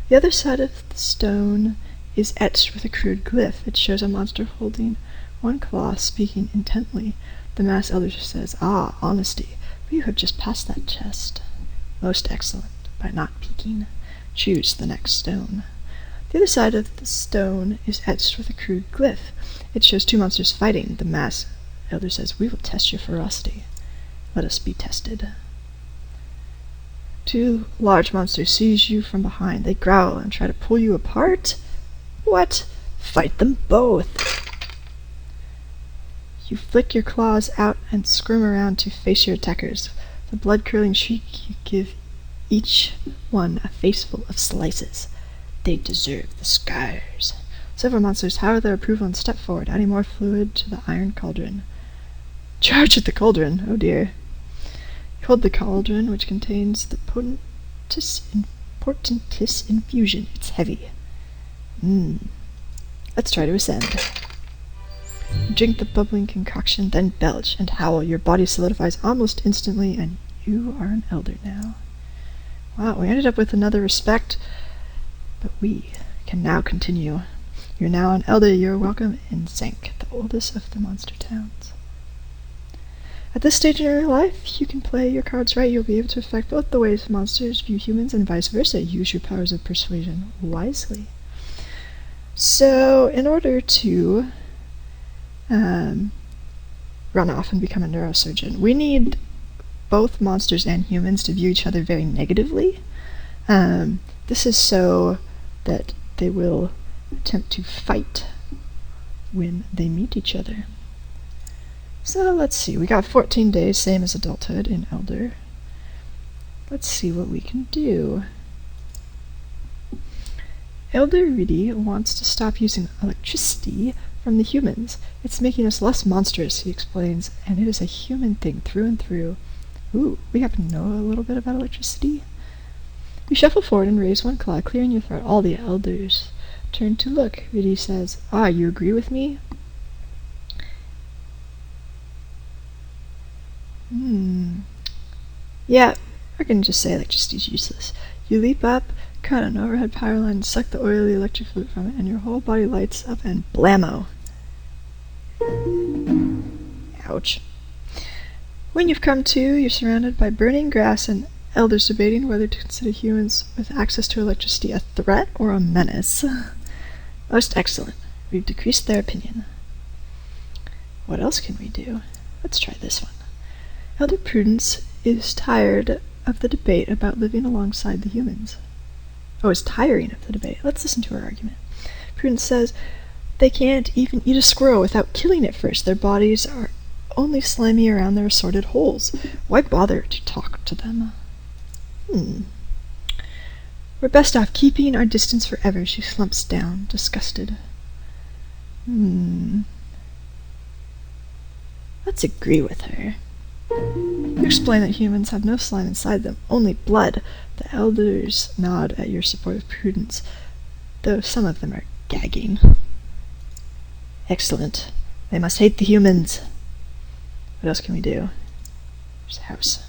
The other side of the stone is etched with a crude glyph. It shows a monster holding one claw, speaking intently. The mass elder says, "Ah, honesty. You have just passed that test. Most excellent, by not peeking. Choose the next stone." The other side of the stone is etched with a crude glyph. It shows two monsters fighting. The mass elder says, "We will test your ferocity. Let us be tested." Two large monsters seize you from behind. They growl and try to pull you apart. What? Fight them both. You flick your claws out and squirm around to face your attackers. The blood-curdling shriek, you give each one a face full of slices. They deserve the scars. Several monsters howl their approval and step forward, adding more fluid to the iron cauldron. Charge at the cauldron! Oh dear. You hold the cauldron, which contains the portentous infusion. It's heavy. Let's try to ascend. You drink the bubbling concoction, then belch and howl. Your body solidifies almost instantly, and you are an elder now. Wow, we ended up with another respect, but we can now continue. You're now an elder. You're welcome in Zank, the oldest of the monster towns. At this stage in your life, you can play your cards right. You'll be able to affect both the ways monsters view humans and vice versa. Use your powers of persuasion wisely. So, in order to run off and become a neurosurgeon, we need both monsters and humans to view each other very negatively. This is so that they will attempt to fight when they meet each other. So let's see, we got 14 days, same as adulthood in Elder. Let's see what we can do. Elder Riddy wants to stop using electricity from the humans. It's making us less monstrous, he explains, and it is a human thing through and through. Ooh, we happen to know a little bit about electricity. You shuffle forward and raise one claw, clearing your throat. All the elders turn to look. Riddy says, "Ah, you agree with me?" Yeah, we're gonna just say electricity's useless. You leap up, cut an overhead power line, suck the oily electric fluid from it, and your whole body lights up and blammo. Ouch. When you've come to, you're surrounded by burning grass and elders debating whether to consider humans with access to electricity a threat or a menace. Most excellent. We've decreased their opinion. What else can we do? Let's try this one. Elder Prudence is tired of the debate about living alongside the humans. Oh, is tiring of the debate. Let's listen to her argument. Prudence says they can't even eat a squirrel without killing it first. Their bodies are only slimy around their assorted holes. Why bother to talk to them? We're best off keeping our distance forever. She slumps down, disgusted. Let's agree with her. You explain that humans have no slime inside them, only blood. The elders nod at your support of Prudence, though some of them are gagging. Excellent. They must hate the humans. What else can we do? There's a house.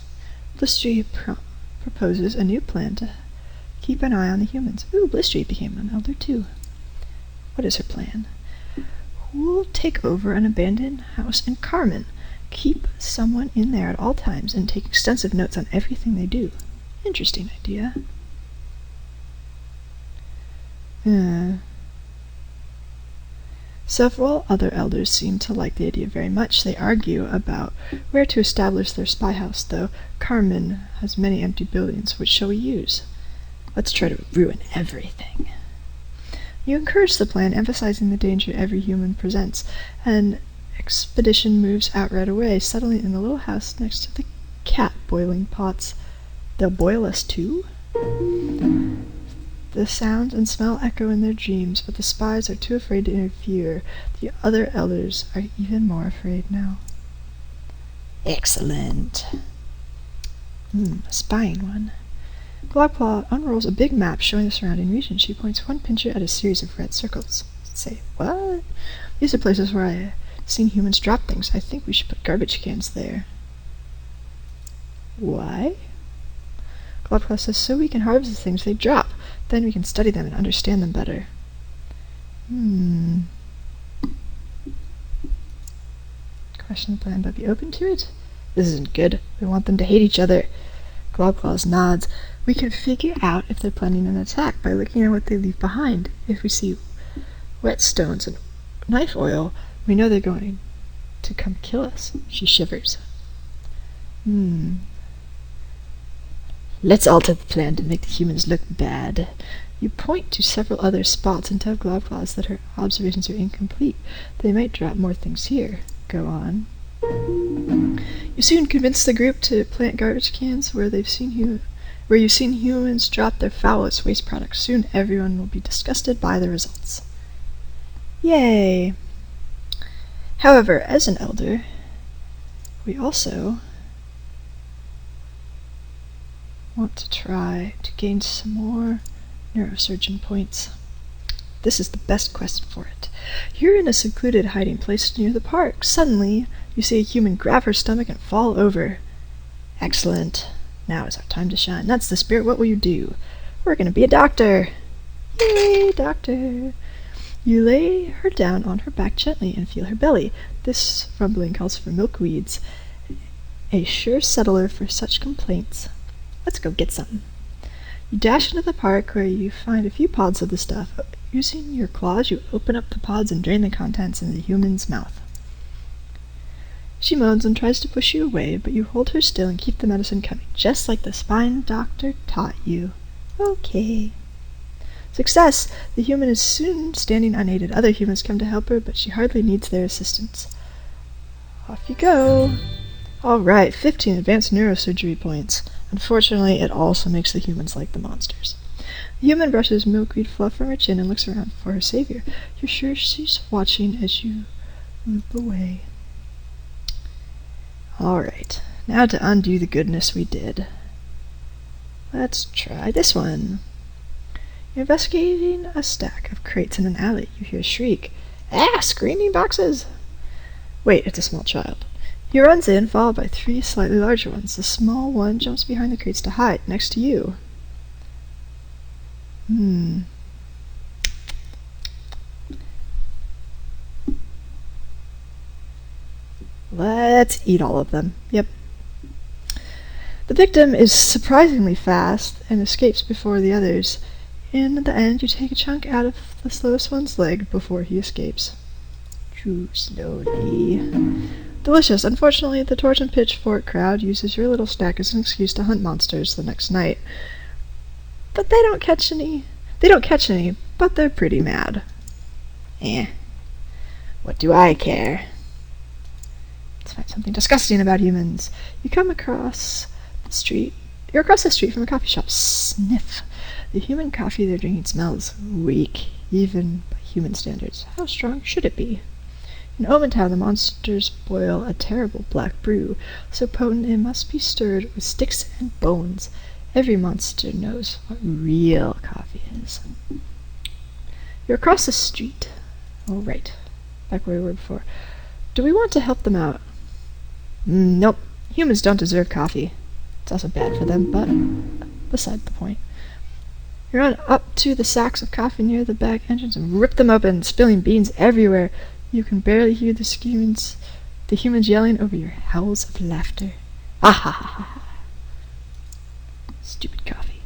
Blistry proposes a new plan to keep an eye on the humans. Ooh, Blistry became an elder too. What is her plan? Who'll take over an abandoned house in Carmen? Keep someone in there at all times and take extensive notes on everything they do. Interesting idea. Several other elders seem to like the idea very much. They argue about where to establish their spy house, though Carmen has many empty buildings. Which shall we use? Let's try to ruin everything. You encourage the plan, emphasizing the danger every human presents. An expedition moves out right away, settling in the little house next to the cat boiling pots. They'll boil us too? The sound and smell echo in their dreams, but the spies are too afraid to interfere. The other elders are even more afraid now. Excellent. A spying one. Globclaw unrolls a big map showing the surrounding region. She points one pincher at a series of red circles. Say, what? These are places where I've seen humans drop things. I think we should put garbage cans there. Why? Globclaw says, so we can harvest the things they drop. Then we can study them and understand them better. Question the plan, but be open to it? This isn't good. We want them to hate each other. Globclaw nods. We can figure out if they're planning an attack by looking at what they leave behind. If we see whetstones and knife oil, we know they're going to come kill us. She shivers. Let's alter the plan to make the humans look bad. You point to several other spots and tell Globclaw that her observations are incomplete. They might drop more things here. Go on. You soon convince the group to plant garbage cans where you've seen humans drop their foulest waste products. Soon everyone will be disgusted by the results. Yay! However, as an elder, we also want to try to gain some more neurosurgeon points. This is the best quest for it. You're in a secluded hiding place near the park. Suddenly, you see a human grab her stomach and fall over. Excellent. Now is our time to shine. That's the spirit. What will you do? We're going to be a doctor. Yay, doctor. You lay her down on her back gently and feel her belly. This rumbling calls for milkweeds, a sure settler for such complaints. Let's go get some. You dash into the park where you find a few pods of the stuff. Using your claws, you open up the pods and drain the contents in the human's mouth. She moans and tries to push you away, but you hold her still and keep the medicine coming, just like the spine doctor taught you. Okay. Success! The human is soon standing unaided. Other humans come to help her, but she hardly needs their assistance. Off you go. Alright, 15 advanced neurosurgery points. Unfortunately, it also makes the humans like the monsters. The human brushes milkweed fluff from her chin and looks around for her savior. You're sure she's watching as you loop away. Alright, now to undo the goodness we did. Let's try this one. You're investigating a stack of crates in an alley. You hear a shriek. Ah, screaming boxes! Wait, it's a small child. He runs in, followed by 3 slightly larger ones. The small one jumps behind the crates to hide, next to you. Let's eat all of them. Yep. The victim is surprisingly fast and escapes before the others. In the end, you take a chunk out of the slowest one's leg before he escapes. Chew slowly. Delicious. Unfortunately, the torch and pitchfork crowd uses your little stack as an excuse to hunt monsters the next night. But they don't catch any. But they're pretty mad. What do I care? Let's find something disgusting about humans. You're across the street from a coffee shop. Sniff. The human coffee they're drinking smells weak, even by human standards. How strong should it be? In Omentown, the monsters boil a terrible black brew, so potent it must be stirred with sticks and bones. Every monster knows what real coffee is. You're across the street. Oh, right. Back where we were before. Do we want to help them out? Nope. Humans don't deserve coffee. It's also bad for them, but beside the point. You run up to the sacks of coffee near the back entrance and rip them open, spilling beans everywhere. You can barely hear the humans yelling over your howls of laughter. Ha ha ha ha. Stupid coffee.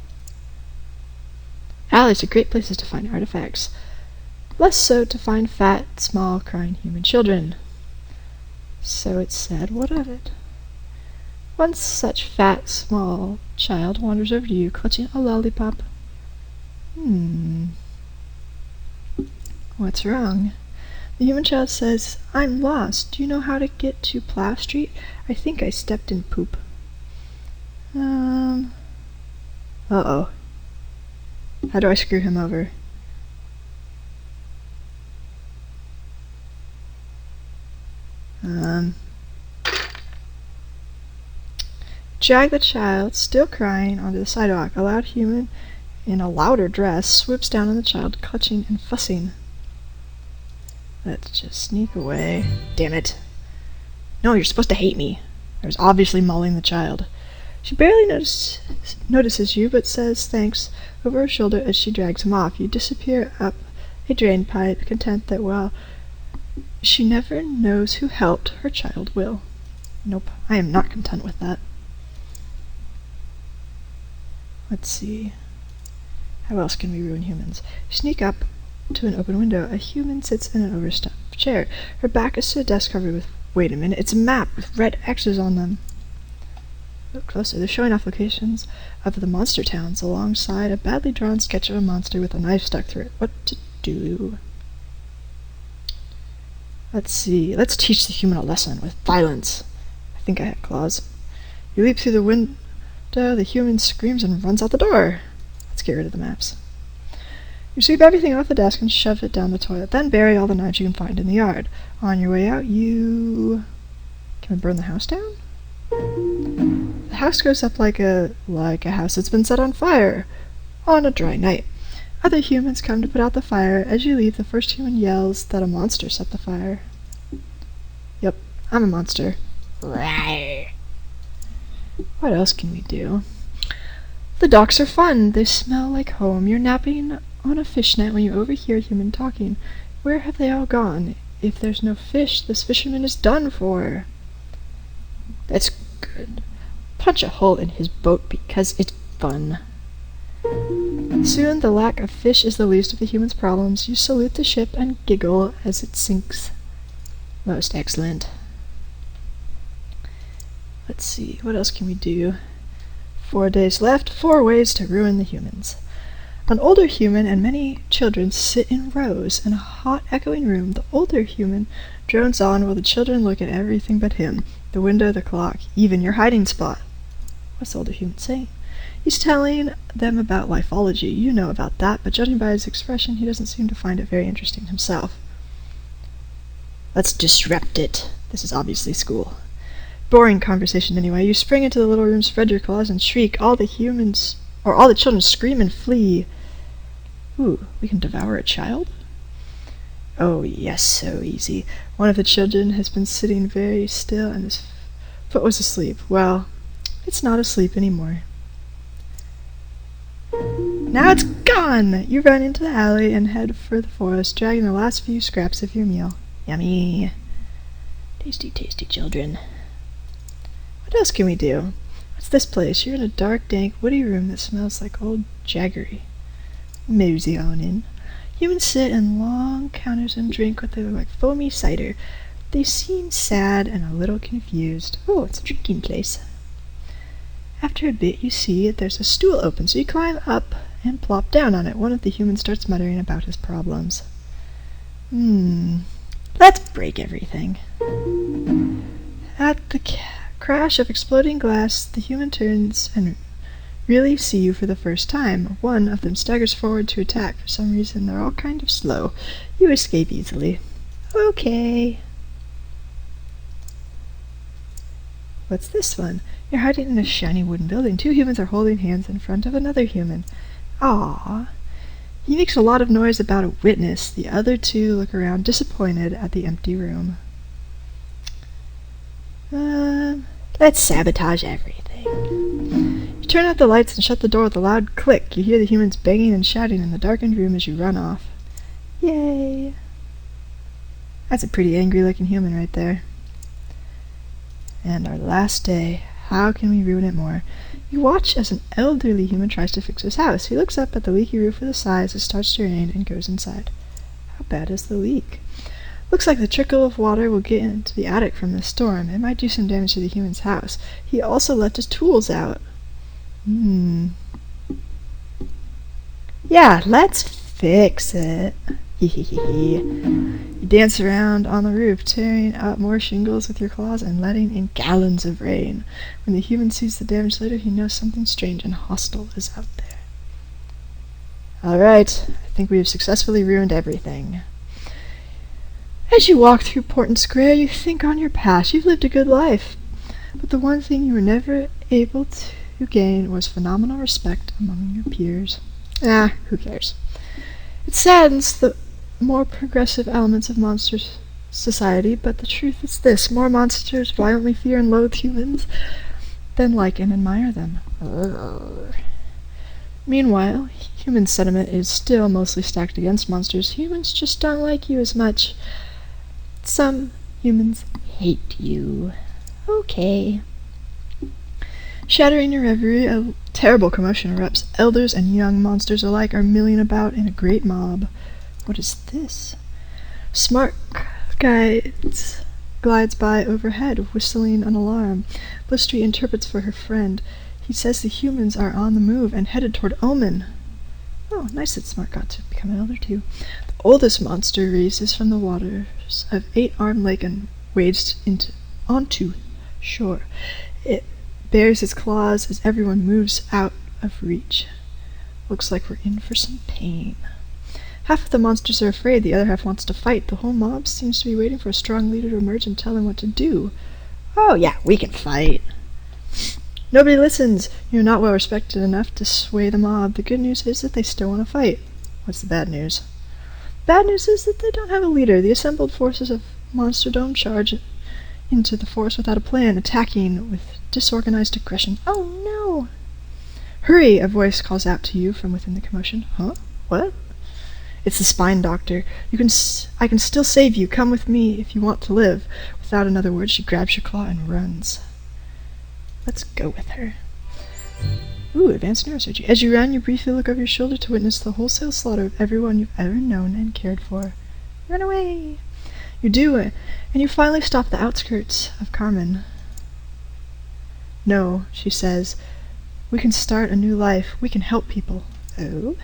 Alleys are great places to find artifacts. Less so to find fat, small, crying human children. So it's said, what of it? One such fat, small child wanders over to you, clutching a lollipop. What's wrong? The human child says, I'm lost. Do you know how to get to Plow Street? I think I stepped in poop. Uh-oh. How do I screw him over? drag the child, still crying, onto the sidewalk. A loud human in a louder dress swoops down on the child, clutching and fussing. Let's just sneak away. Damn it. No, you're supposed to hate me. I was obviously mauling the child. She barely notices you, but says thanks over her shoulder as she drags him off. You disappear up a drain pipe, content that while she never knows who helped, her child will. Nope, I am not content with that. Let's see. How else can we ruin humans? You sneak up to an open window. A human sits in an overstuffed chair. Her back is to a desk covered with... Wait a minute, it's a map with red X's on them. Look closer. They're showing off locations of the monster towns alongside a badly drawn sketch of a monster with a knife stuck through it. What to do? Let's see. Let's teach the human a lesson with violence. I think I have claws. You leap through the window. The human screams and runs out the door. Let's get rid of the maps. You sweep everything off the desk and shove it down the toilet. Then bury all the knives you can find in the yard. On your way out, you... Can we burn the house down? The house goes up like a house that's been set on fire on a dry night. Other humans come to put out the fire. As you leave, the first human yells that a monster set the fire. Yep, I'm a monster. What else can we do? The docks are fun. They smell like home. You're napping on a fishnet when you overhear a human talking. Where have they all gone? If there's no fish, this fisherman is done for. That's good. Punch a hole in his boat because it's fun. Soon the lack of fish is the least of the human's problems. You salute the ship and giggle as it sinks. Most excellent. Let's see, what else can we do? 4 days left, 4 ways to ruin the humans. An older human and many children sit in rows in a hot, echoing room. The older human drones on while the children look at everything but him. The window, the clock, even your hiding spot. What's the older human saying? He's telling them about lifology. You know about that, but judging by his expression, he doesn't seem to find it very interesting himself. Let's disrupt it. This is obviously school. Boring conversation anyway. You spring into the little room, spread your claws, and shriek. All the children scream and flee. Ooh, we can devour a child? Oh yes, so easy. One of the children has been sitting very still and his foot was asleep. Well, it's not asleep anymore. Now it's gone! You run into the alley and head for the forest, dragging the last few scraps of your meal. Yummy. Tasty, tasty children. What else can we do? What's this place? You're in a dark, dank, woody room that smells like old jaggery. Mosey on in. Humans sit in long counters and drink what they look like foamy cider. They seem sad and a little confused. Oh, it's a drinking place. After a bit, you see that there's a stool open, so you climb up and plop down on it. One of the humans starts muttering about his problems. Let's break everything. At the crash of exploding glass, the human turns and really see you for the first time. One of them staggers forward to attack. For some reason, they're all kind of slow. You escape easily. Okay. What's this one? You're hiding in a shiny wooden building. 2 humans are holding hands in front of another human. Aww. He makes a lot of noise about a witness. The other 2 look around disappointed at the empty room. Let's sabotage everything. You turn out the lights and shut the door with a loud click. You hear the humans banging and shouting in the darkened room as you run off. Yay! That's a pretty angry-looking human right there. And our last day. How can we ruin it more? You watch as an elderly human tries to fix his house. He looks up at the leaky roof with a sigh as it starts to rain and goes inside. How bad is the leak? Looks like the trickle of water will get into the attic from the storm. It might do some damage to the human's house. He also left his tools out. Yeah, let's fix it. You dance around on the roof, tearing up more shingles with your claws and letting in gallons of rain. When the human sees the damage later, he knows something strange and hostile is out there. Alright, I think we have successfully ruined everything. As you walk through Portland Square, you think on your past. You've lived a good life. But the one thing you were never able to gain was phenomenal respect among your peers. Who cares? It saddens the more progressive elements of monster society, but the truth is this: more monsters violently fear and loathe humans than like and admire them. Meanwhile, human sentiment is still mostly stacked against monsters. Humans just don't like you as much. Some humans hate you. Okay. Shattering your reverie, a terrible commotion erupts. Elders and young monsters alike are milling about in a great mob. What is this? Smart glides by overhead, whistling an alarm. Blistry interprets for her friend. He says the humans are on the move and headed toward Omen. Oh, nice that Smart got to become an elder too. The oldest monster raises from the waters of 8-armed lake and wades onto shore. It bares its claws as everyone moves out of reach. Looks like we're in for some pain. Half of the monsters are afraid, the other half wants to fight. The whole mob seems to be waiting for a strong leader to emerge and tell them what to do. Oh yeah, we can fight. Nobody listens. You're not well respected enough to sway the mob. The good news is that they still want to fight. What's the bad news? Bad news is that they don't have a leader. The assembled forces of Monsterdom charge into the forest without a plan, attacking with disorganized aggression. Oh no! Hurry! A voice calls out to you from within the commotion. Huh? What? It's the spine doctor. I can still save you. Come with me if you want to live. Without another word, she grabs your claw and runs. Let's go with her. Ooh, advanced neurosurgery. As you run, you briefly look over your shoulder to witness the wholesale slaughter of everyone you've ever known and cared for. Run away! You do it, and you finally stop the outskirts of Carmen. No, she says. We can start a new life. We can help people. Oh?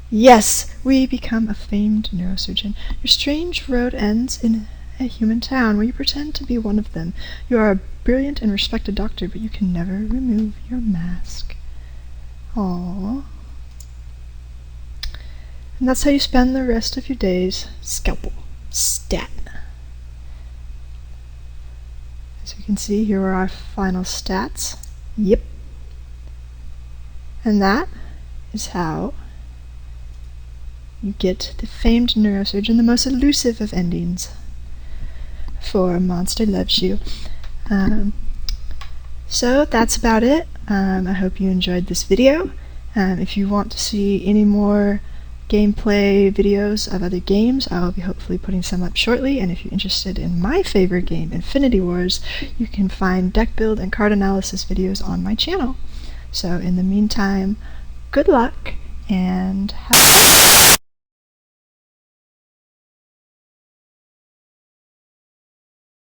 Yes, we become a famed neurosurgeon. Your strange road ends in a human town where you pretend to be one of them. You are a brilliant and respected doctor, but you can never remove your mask. Aww. And that's how you spend the rest of your days. Scalpel. Stat. As we can see, here are our final stats. Yep. And that is how you get the famed neurosurgeon, the most elusive of endings for Monster Loves You. So that's about it. I hope you enjoyed this video. If you want to see any more gameplay videos of other games, I will be hopefully putting some up shortly, and if you're interested in my favorite game, Infinity Wars, you can find deck build and card analysis videos on my channel. So in the meantime, good luck and have fun!